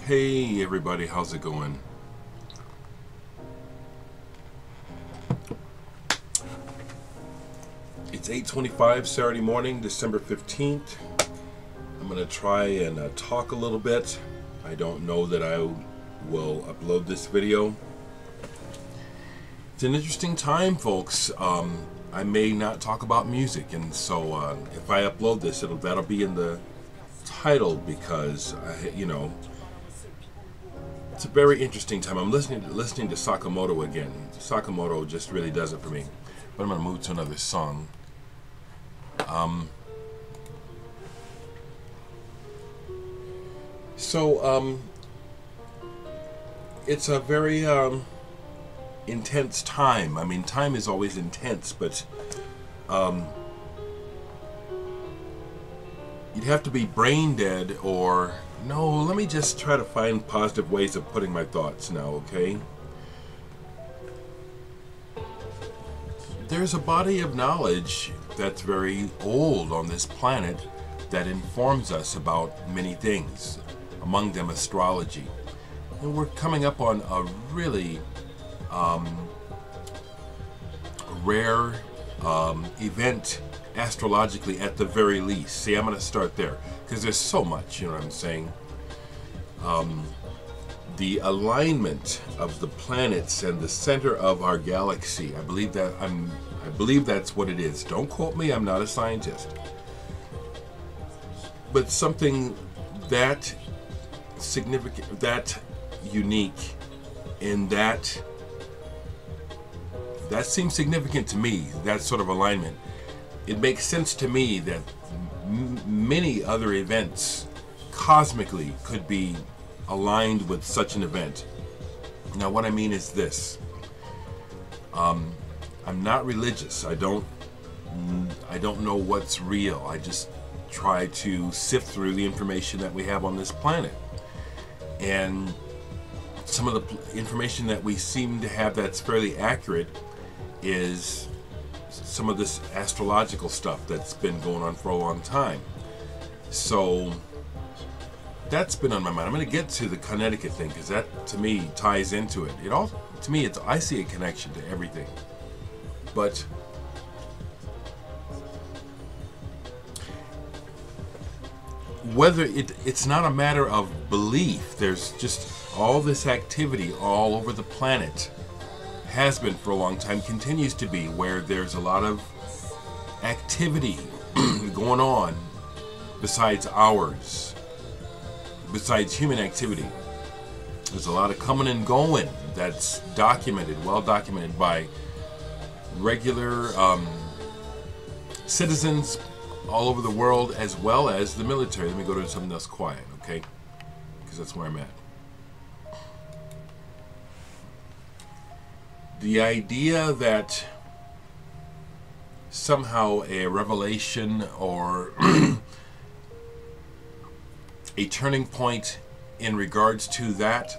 Hey everybody, how's it going? It's 8:25 Saturday morning, December 15th. I'm going to try and talk a little bit. I don't know that I will upload this video. It's an interesting time, folks. I may not talk about music, and so if I upload this, that'll be in the title because it's a very interesting time. I'm listening to Sakamoto again. Sakamoto just really does it for me. But I'm gonna move to another song. It's a very intense time. I mean, time is always intense, but you'd have to be brain dead or... No, let me just try to find positive ways of putting my thoughts now, okay? There's a body of knowledge that's very old on this planet that informs us about many things, among them astrology. And we're coming up on a really rare event astrologically at the very least. See, I'm going to start there because there's so much, you know what I'm saying? The alignment of the planets and the center of our galaxy. I believe that's what it is. Don't quote me, I'm not a scientist. But something that significant, that unique, and that seems significant to me, that sort of alignment. It makes sense to me that many other events cosmically could be aligned with such an event. Now what I mean is this. I'm not religious. I don't know what's real. I just try to sift through the information that we have on this planet. And some of the information that we seem to have that's fairly accurate is some of this astrological stuff that's been going on for a long time. So that's been on my mind. I'm going to get to the Connecticut thing because that to me ties into it. To me, I see a connection to everything. But whether it's not a matter of belief, there's just all this activity all over the planet. Has been for a long time, continues to be, where there's a lot of activity going on besides ours, besides human activity. There's a lot of coming and going that's documented, well documented by regular citizens all over the world, as well as the military. Let me go to something else quiet, okay? Because that's where I'm at. The idea that somehow a revelation or a turning point in regards to that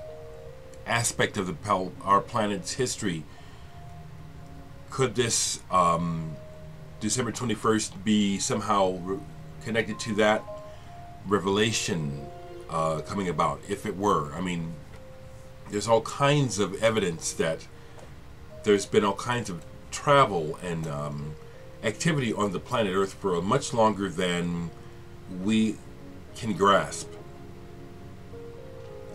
aspect of our planet's history, could this December 21st be somehow connected to that revelation coming about? If it were, I mean, there's all kinds of evidence that there's been all kinds of travel and activity on the planet Earth for much longer than we can grasp.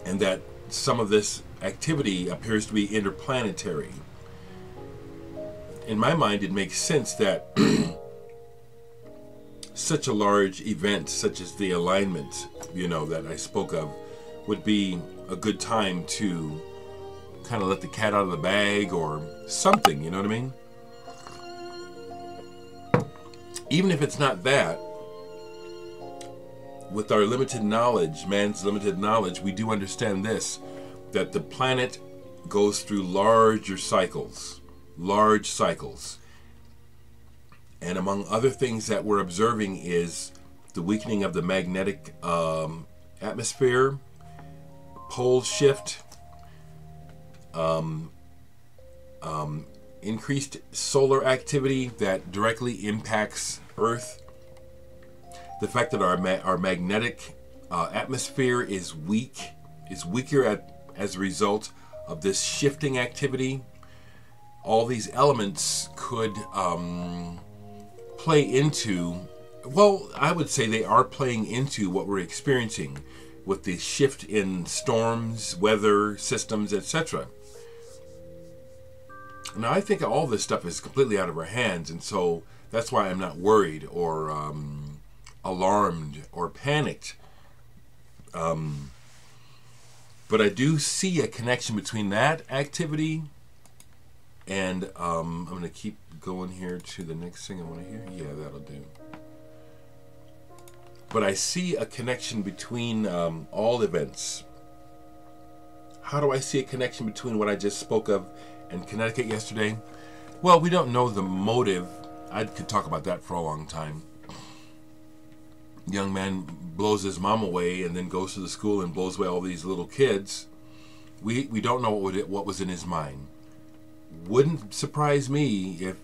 And that some of this activity appears to be interplanetary. In my mind, it makes sense that such a large event, such as the alignment, that I spoke of, would be a good time to kind of let the cat out of the bag or something, you know what I mean? Even if it's not that, with our limited knowledge, man's limited knowledge, we do understand this, that the planet goes through large cycles. And among other things that we're observing is the weakening of the magnetic atmosphere, pole shift, increased solar activity that directly impacts Earth, the fact that our magnetic atmosphere is weak is weaker as a result of this shifting activity. All these elements could play into, well, I would say they are playing into what we're experiencing with the shift in storms, weather, systems, etc. Now, I think all this stuff is completely out of our hands, and so that's why I'm not worried or alarmed or panicked. But I do see a connection between that activity and I'm going to keep going here to the next thing I want to hear. Yeah, that'll do. But I see a connection between all events. How do I see a connection between what I just spoke of and Connecticut yesterday? Well, we don't know the motive. I could talk about that for a long time. Young man blows his mom away and then goes to the school and blows away all these little kids. We don't know what was in his mind. Wouldn't surprise me if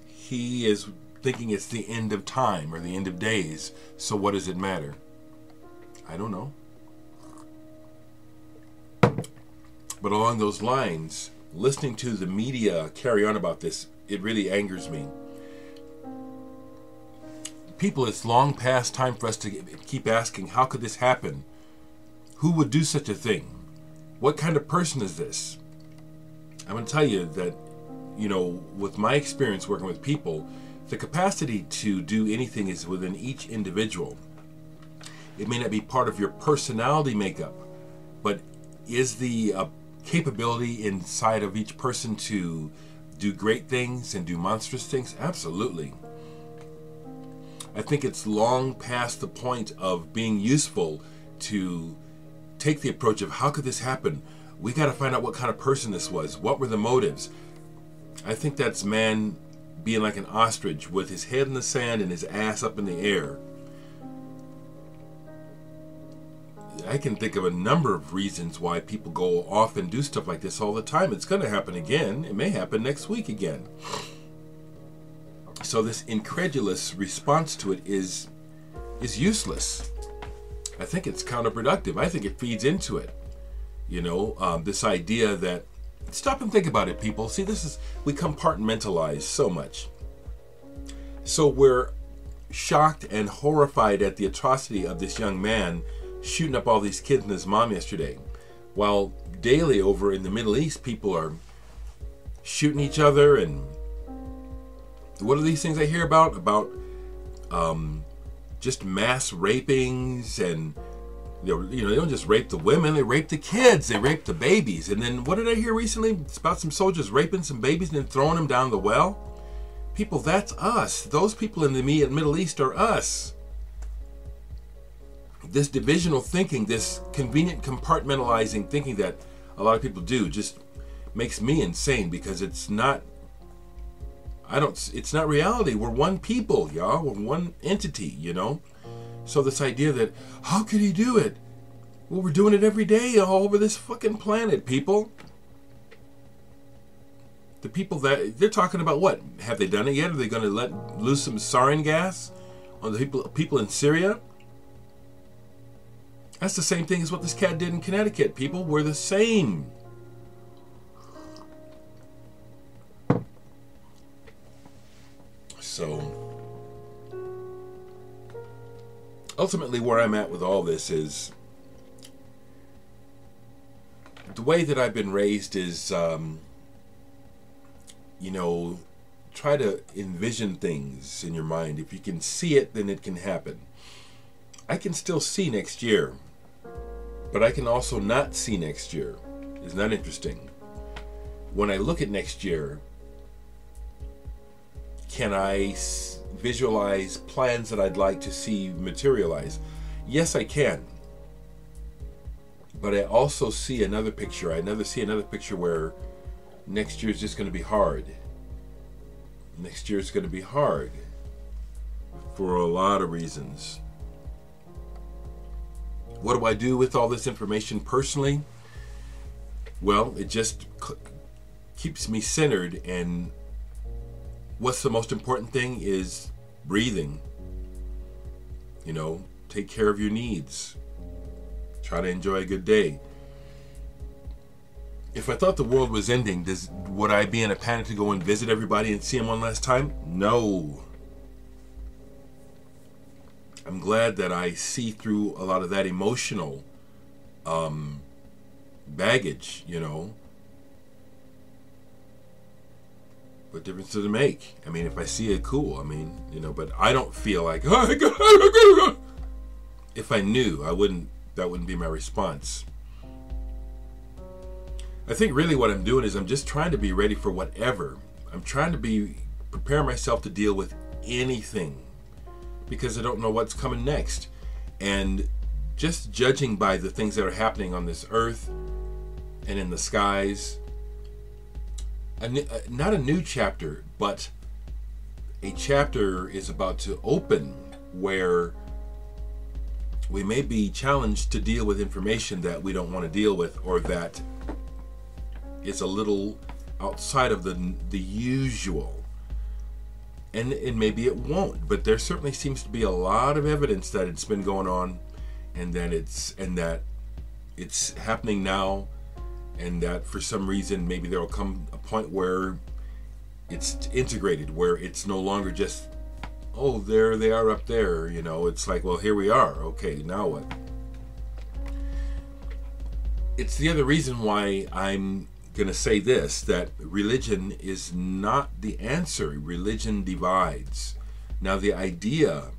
he is thinking it's the end of time or the end of days. So what does it matter? I don't know. But along those lines, listening to the media carry on about this, it really angers me. People, it's long past time for us to keep asking, how could this happen? Who would do such a thing? What kind of person is this? I'm going to tell you that, with my experience working with people, the capacity to do anything is within each individual. It may not be part of your personality makeup, but is the capability inside of each person to do great things and do monstrous things? Absolutely. I think it's long past the point of being useful to take the approach of, how could this happen? We got to find out what kind of person this was. What were the motives? I think that's man being like an ostrich with his head in the sand and his ass up in the air. I can think of a number of reasons why people go off and do stuff like this all the time. It's going to happen again. It may happen next week again. So this incredulous response to it is useless. I think it's counterproductive. I think it feeds into it. This idea that, stop and think about it, people. See, we compartmentalize so much. So we're shocked and horrified at the atrocity of this young man shooting up all these kids and his mom yesterday. While daily over in the Middle East, people are shooting each other. And what are these things I hear about? About just mass rapings, and they don't just rape the women, they rape the kids, they rape the babies. And then what did I hear recently? It's about some soldiers raping some babies and then throwing them down the well. People, that's us. Those people in the Middle East are us. This divisional thinking, this convenient compartmentalizing thinking that a lot of people do just makes me insane, because it's not reality. We're one people, y'all. We're one entity, So this idea that, how could he do it? Well, we're doing it every day all over this fucking planet, people. The people that they're talking about, what? Have they done it yet? Are they going to let loose some sarin gas on the people in Syria? That's the same thing as what this cat did in Connecticut. People, we're the same. So ultimately, where I'm at with all this is, the way that I've been raised is, try to envision things in your mind. If you can see it, then it can happen. I can still see next year, but I can also not see next year. Isn't that interesting? When I look at next year, can I visualize plans that I'd like to see materialize? Yes, I can. But I also see another picture. I see another picture where next year is just going to be hard. Next year is going to be hard for a lot of reasons. What do I do with all this information personally? Well, it just keeps me centered, and what's the most important thing is breathing. Take care of your needs. Try to enjoy a good day. If I thought the world was ending, would I be in a panic to go and visit everybody and see them one last time? No. I'm glad that I see through a lot of that emotional baggage, you know. What difference does it make? I mean, if I see it, cool. I mean, you know, but I don't feel like, oh my God. If I knew, that wouldn't be my response. I think really what I'm doing is I'm just trying to be ready for whatever. I'm trying to prepare myself to deal with anything, because I don't know what's coming next. And just judging by the things that are happening on this earth and in the skies, not a new chapter, but a chapter is about to open where we may be challenged to deal with information that we don't want to deal with, or that is a little outside of the usual. And maybe it won't, but there certainly seems to be a lot of evidence that it's been going on, and that it's happening now, and that for some reason maybe there will come a point where it's integrated, where it's no longer just, oh, there they are up there, you know. It's like, well, here we are. Okay, now what? It's the other reason why I'm going to say this, that religion is not the answer. Religion divides. Now, the idea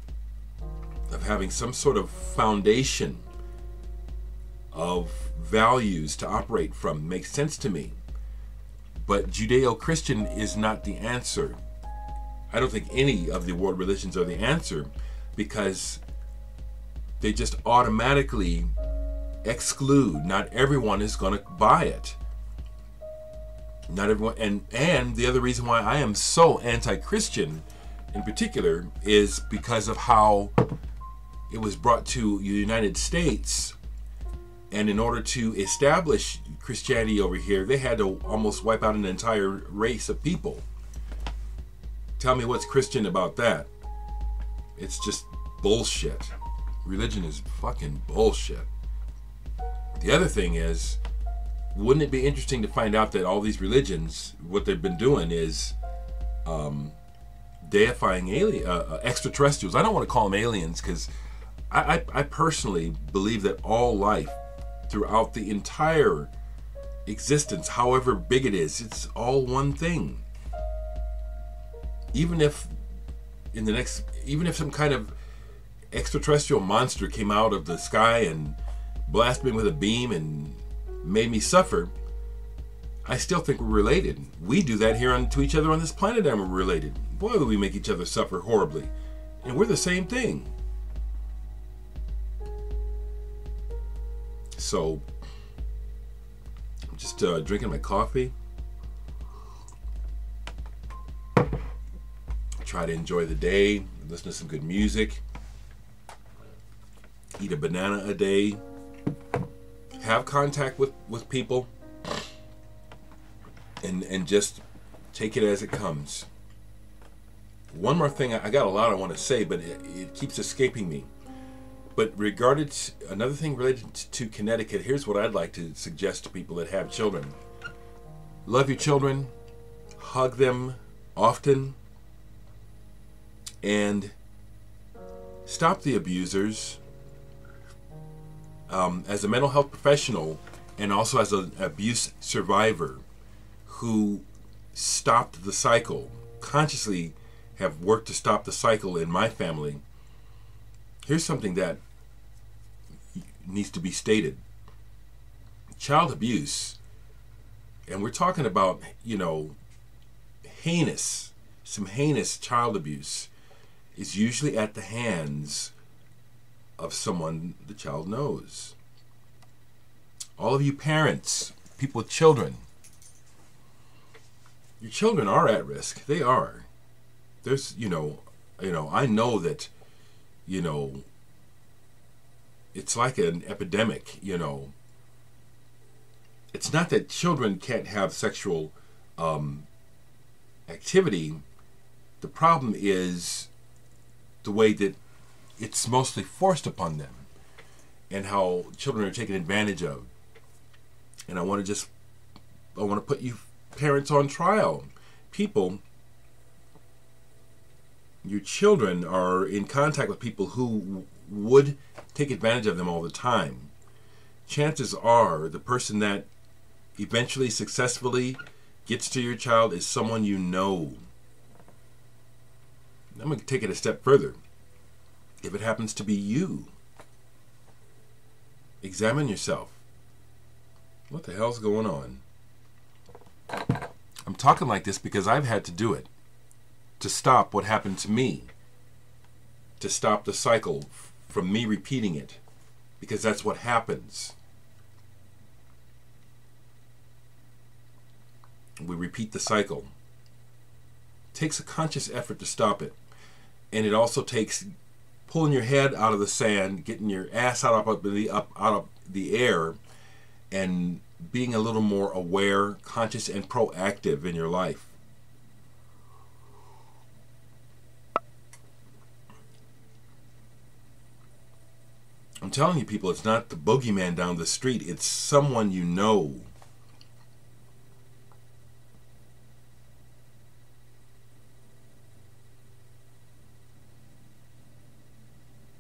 of having some sort of foundation of values to operate from makes sense to me. But Judeo-Christian is not the answer. I don't think any of the world religions are the answer, because they just automatically exclude. Not everyone is going to buy it. Not everyone, and the other reason why I am so anti-Christian in particular is because of how it was brought to the United States, and in order to establish Christianity over here, they had to almost wipe out an entire race of people. Tell me what's Christian about that? It's just bullshit. Religion is fucking bullshit. The other thing is, wouldn't it be interesting to find out that all these religions, what they've been doing is deifying extraterrestrials. I don't want to call them aliens, because I personally believe that all life throughout the entire existence, however big it is, it's all one thing. Even if some kind of extraterrestrial monster came out of the sky and blasted me with a beam and made me suffer, I still think we're related. We do that here to each other on this planet, and we're related. Boy, do we make each other suffer horribly. And we're the same thing. So, I'm just drinking my coffee. Try to enjoy the day, listen to some good music, eat a banana a day, have contact with people, and just take it as it comes. One more thing, I got a lot I want to say, but it keeps escaping me. But another thing related to Connecticut, here's what I'd like to suggest to people that have children. Love your children, hug them often, and stop the abusers. As a mental health professional, and also as an abuse survivor who stopped the cycle, consciously have worked to stop the cycle in my family, here's something that needs to be stated. Child abuse, and we're talking about, some heinous child abuse, is usually at the hands of someone the child knows. All of you parents, people with children, your children are at risk. They are. There's, I know that, it's like an epidemic, It's not that children can't have sexual activity. The problem is the way that it's mostly forced upon them, and how children are taken advantage of. And I want to just want to put you parents on trial. People, your children are in contact with people who would take advantage of them all the time. Chances are the person that eventually successfully gets to your child is someone you know. I'm going to take it a step further. If it happens to be you, examine yourself. What the hell's going on? I'm talking like this because I've had to do it. To stop what happened to me. To stop the cycle from me repeating it. Because that's what happens. We repeat the cycle. It takes a conscious effort to stop it. And it also takes pulling your head out of the sand, getting your ass out of the air, and being a little more aware, conscious, and proactive in your life. I'm telling you, people, it's not the boogeyman down the street. It's someone you know.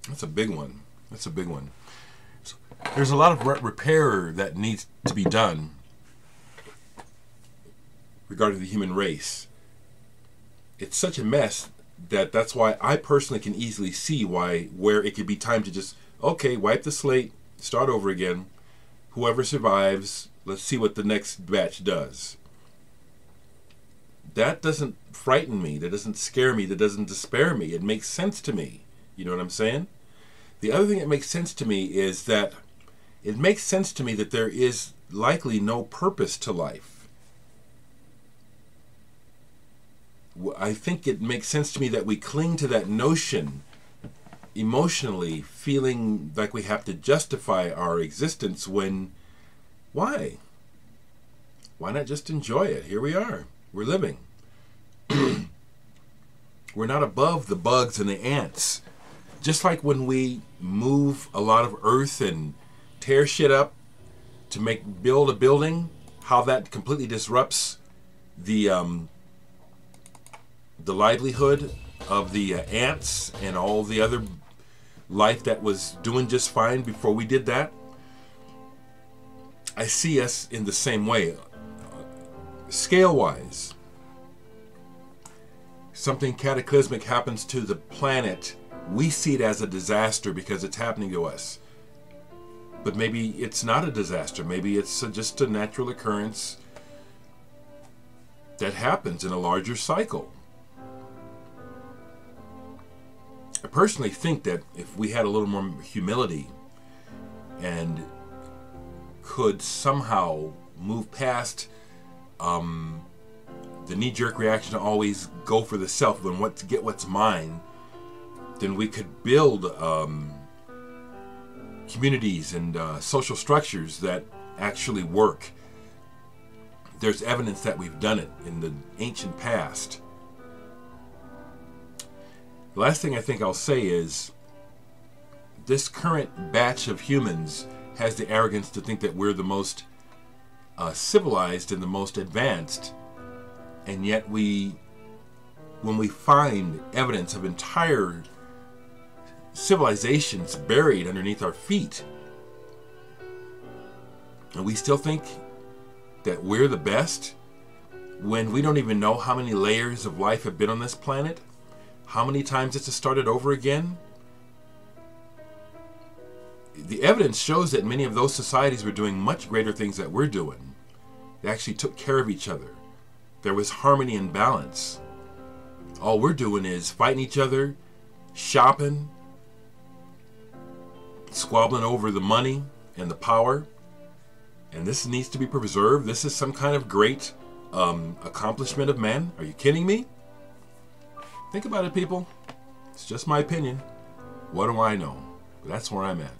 That's a big one. That's a big one. So there's a lot of repair that needs to be done regarding the human race. It's such a mess that's why I personally can easily see where it could be time to just, okay, wipe the slate, start over again. Whoever survives, let's see what the next batch does. That doesn't frighten me. That doesn't scare me. That doesn't despair me. It makes sense to me. You know what I'm saying? The other thing that makes sense to me is that it makes sense to me that there is likely no purpose to life. I think it makes sense to me that we cling to that notion emotionally, feeling like we have to justify our existence when, why? Why not just enjoy it? Here we are. We're living. We're not above the bugs and the ants. Just like when we move a lot of earth and tear shit up to build a building, how that completely disrupts the livelihood of the ants and all the other life that was doing just fine before we did that. I see us in the same way. Scale-wise, something cataclysmic happens to the planet. We see it as a disaster because it's happening to us. But maybe it's not a disaster. Maybe it's just a natural occurrence that happens in a larger cycle. I personally think that if we had a little more humility and could somehow move past the knee-jerk reaction to always go for the self and get what's mine, then we could build communities and social structures that actually work. There's evidence that we've done it in the ancient past. The last thing I think I'll say is this current batch of humans has the arrogance to think that we're the most civilized and the most advanced, and yet when we find evidence of entire civilizations buried underneath our feet, and we still think that we're the best, when we don't even know how many layers of life have been on this planet, how many times it's started over again. The evidence shows that many of those societies were doing much greater things that we're doing. They actually took care of each other. There was harmony and balance. All we're doing is fighting each other, shopping, squabbling over the money and the power. And this needs to be preserved. This is some kind of great accomplishment of man. Are you kidding me? Think about it, people. It's just my opinion. What do I know? But that's where I'm at.